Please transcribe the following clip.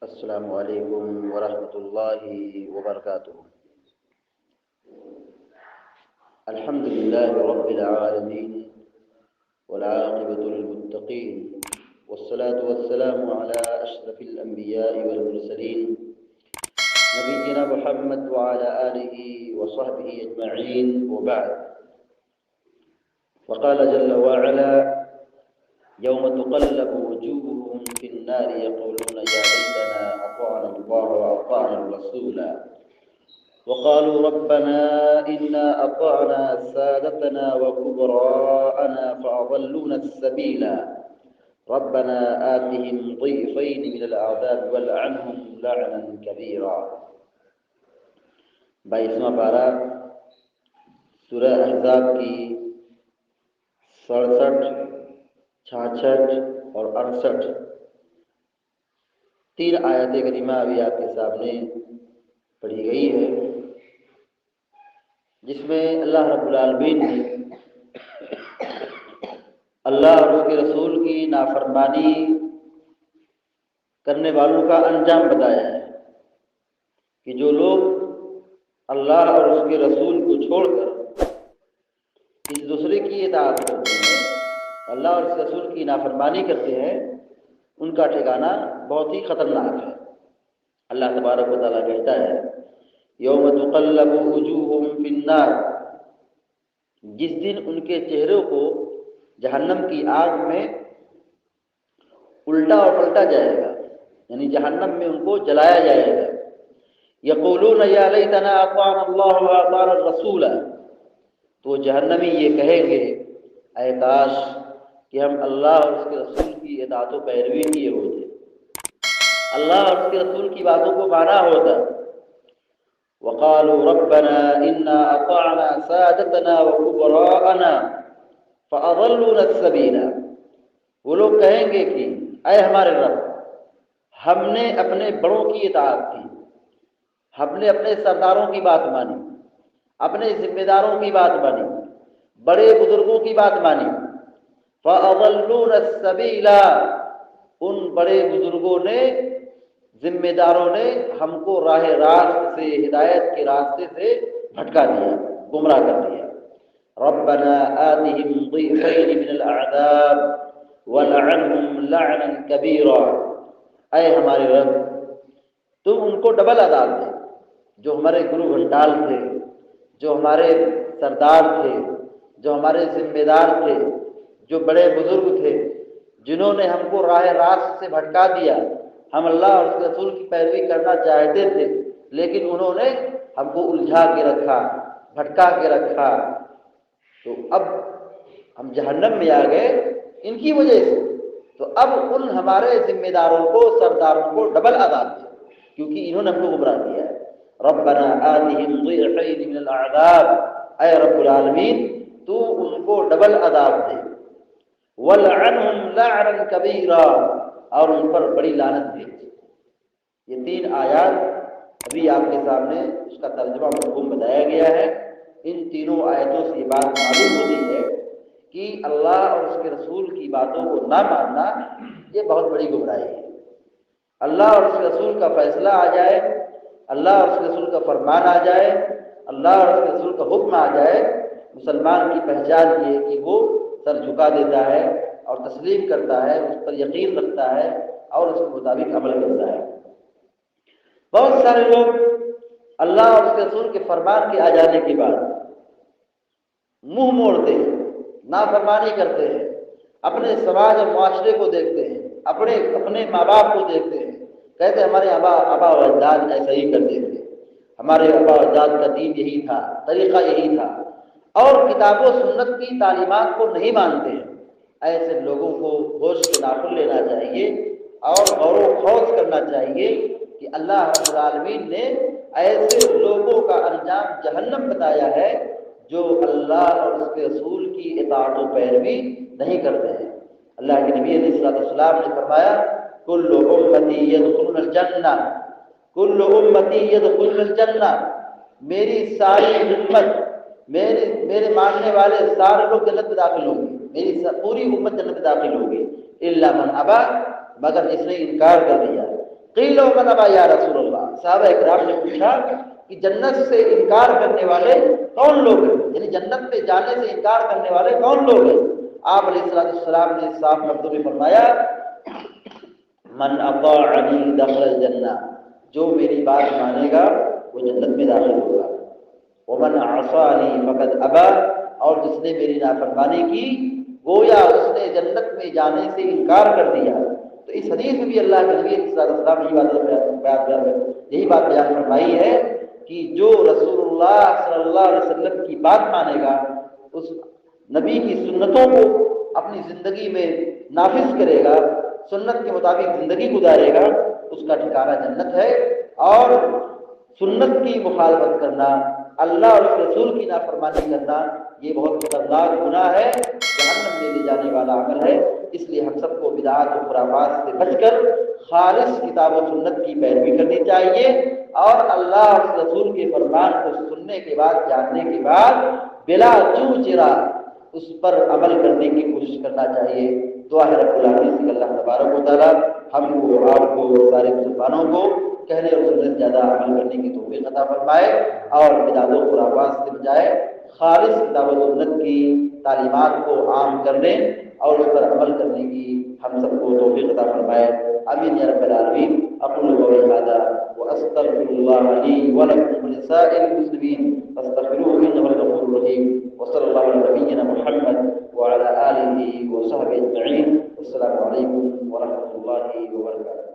السلام علیکم ورحمۃ اللہ وبرکاتہ۔ الحمد للہ رب العالمین والعاقبۃ للمتقین والصلاة والسلام علی اشرف الانبیاء والمرسلین نبینا محمد وعلی آلہ وصحبہ اجمعین وبعد۔ وقال جل وعلا يوم تقلب وجوههم في النار يقولون يا ليتنا أطعنا الله وأطعنا الرسول وقالوا ربنا إنا أطعنا سادتنا وكبراءنا فأضلونا السبيل ربنا آتهم ضعفين من العذاب والعنهم لعنا كبيرا۔ 22واں پارہ سورہ احزاب کی 67، 66 اور 68 تین آیات کریمہ ابھی آپ کے سامنے پڑھی گئی ہے، جس میں اللہ رب العالمین نے اللہ اور اس کے رسول کی نافرمانی کرنے والوں کا انجام بتایا ہے کہ جو لوگ اللہ اور اس کے رسول کو چھوڑ کر اس دوسرے کی اطاعت کرتے ہیں، اللہ اور اس رسول کی نافرمانی کرتے ہیں، ان کا ٹھکانہ بہت ہی خطرناک ہے۔ اللہ تبارک و تعالیٰ کہتا ہے یوم تقلب وجوہہم فی النار، جس دن ان کے چہروں کو جہنم کی آگ میں الٹا اور پلٹا جائے گا، یعنی جہنم میں ان کو جلایا جائے گا۔ یقولون یا لیتنا اطعنا اللہ واطعنا الرسول، تو جہنمی یہ کہیں گے اے کاش کہ ہم اللہ اور اس کے رسول کی اطاعت و پیروی کیے ہوتے، اللہ اور اس کے رسول کی باتوں کو مانا ہوتا۔ وقالوا ربنا انا اطعنا سادتنا وكبراءنا فاضلونا السبيل، وہ لوگ کہیں گے کہ اے ہمارے رب، ہم نے اپنے بڑوں کی اطاعت کی، ہم نے اپنے سرداروں کی بات مانی، اپنے ذمہ داروں کی بات مانی، بڑے بزرگوں کی بات مانی۔ فَأَضَلُّونَ السَّبِيلَ، ان بڑے بزرگوں نے، ذمہ داروں نے ہم کو راہ راست سے، ہدایت کے راستے سے بھٹکا دیا، گمراہ کر دیا۔ رَبَّنَا آتِهِمْ ضِعْفَيْنِ مِنَ الْعَذَابِ وَلَعَنْهُمْ لَعْنًا كَبِيرًا، اے ہمارے رب تم ان کو ڈبل عذاب دے، جو ہمارے گرو گھنٹال تھے، جو ہمارے سردار تھے، جو ہمارے ذمہ دار تھے، جو بڑے بزرگ تھے، جنہوں نے ہم کو راہ راست سے بھٹکا دیا۔ ہم اللہ اور اس کے رسول کی پیروی کرنا چاہتے تھے، لیکن انہوں نے ہم کو الجھا کے رکھا، بھٹکا کے رکھا، تو اب ہم جہنم میں آ گئے ان کی وجہ سے۔ تو اب ان ہمارے ذمہ داروں کو، سرداروں کو ڈبل عذاب دے، کیونکہ انہوں نے ہم کو گمراہ کیا ہے۔ ربنا آتِهِمْ ضِعْفَيْنِ مِنَ الْعَذَابِ، اے رب العالمین تو ان کو ڈبل عذاب دے۔ وَلْعَنْهُمْ لَعْنًا كَبِيرًا، اور ان پر بڑی لعنت دے۔ یہ تین آیات ابھی آپ کے سامنے اس کا ترجمہ مفہوم بتایا گیا ہے۔ ان تینوں آیتوں سے یہ بات معلوم ہوتی ہے کہ اللہ اور اس کے رسول کی باتوں کو نہ ماننا یہ بہت بڑی گمراہی ہے۔ اللہ اور اس کے رسول کا فیصلہ آ جائے، اللہ اور اس کے رسول کا فرمان آ جائے، اللہ اور اس کے رسول کا حکم آ جائے، مسلمان کی پہچان یہ ہے کہ وہ سر جھکا دیتا ہے اور تسلیم کرتا ہے، اس پر یقین رکھتا ہے اور اس کے مطابق عمل کرتا ہے۔ بہت سارے لوگ اللہ اور اس کے رسول کے فرمان کے آ جانے کے بعد منہ موڑتے ہیں، نافرمانی کرتے ہیں، اپنے سماج اور معاشرے کو دیکھتے ہیں، اپنے ماں باپ کو دیکھتے ہیں، کہتے ہیں ہمارے آبا و اجداد ایسا ہی کرتے تھے، ہمارے آبا و اجداد کا دین یہی تھا، طریقہ یہی تھا، اور کتاب و سنت کی تعلیمات کو نہیں مانتے ہیں۔ ایسے لوگوں کو ہوش کے ناخن لینا چاہیے اور غور و خوض کرنا چاہیے کہ اللہ رب العالمین نے ایسے لوگوں کا انجام جہنم بتایا ہے جو اللہ اور اس کے رسول کی اطاعت و پیروی نہیں کرتے ہیں۔ اللہ کے نبی علیہ السلام نے فرمایا کل امتی یدخلون الجنہ، کل امتی یدخلون الجنہ، میری ساری امت، میرے ماننے والے سارے لوگ جنت میں داخل ہوں گے، میری پوری امت جنت میں داخل ہوگی، الا من ابا، مگر جس نے انکار کر دیا، قیل ومن ابا یا رسول اللہ، صحابہ اکرام نے پوچھا کہ جنت سے انکار کرنے والے کون لوگ ہیں، یعنی جنت میں جانے سے انکار کرنے والے کون لوگ ہیں؟ آپ علیہ السلام نے صاف لفظوں میں فرمایا من اطاعنی دخل الجنہ، جو میری بات مانے گا وہ جنت میں داخل ہوگا، ومن عصانی فقد ابا، اور جس نے میری نافرمانی کی گویا اس نے جنت میں جانے سے انکار کر دیا۔ تو اس حدیث میں بھی اللہ کے نبی صلی اللہ علیہ وسلم یہی بات بیان فرمائی ہے کہ جو رسول اللہ صلی اللہ علیہ وسلم کی بات مانے گا، اس نبی کی سنتوں کو اپنی زندگی میں نافذ کرے گا، سنت کے مطابق زندگی گزارے گا، اس کا ٹھکانہ جنت ہے۔ اور سنت کی مخالفت کرنا، اللہ اور اس رسول کی نافرمانی کرنا، یہ بہت خطرناک گناہ ہے، جہنم میں لے جانے والا عمل ہے۔ اس لیے ہم سب کو بدعات و خرافات سے بچ کر خالص کتاب و سنت کی پیروی کرنی چاہیے، اور اللہ اور اس رسول کے فرمان کو سننے کے بعد، جاننے کے بعد بلا چوں چرا اس پر عمل کرنے کی کوشش کرنا چاہیے۔ دعا ہے رب العالمین سے کہ اللہ تبارک و تعالیٰ ہم کو، آپ کو، سارے مسلمانوں کو کہنے اور سننے سے زیادہ عمل کرنے کی توفیق عطا فرمائے، اور بدعات و خرافات سے بچائے، خالص کتاب و سنت کی تعلیمات کو عام کرنے اور اس پر عمل کرنے کی ہم سب کو توفیق عطا فرمائے، آمین یا رب العالمین۔ اقول قولی ھذا واستغفر اللہ لی ولکم ولسائر المسلمین فاستغفروه انه هو الغفور الرحیم، وصلی اللہ علی نبینا محمد وعلى آلہ وصحبہ اجمعین۔ السلام علیکم ورحمۃ اللہ وبرکاتہ۔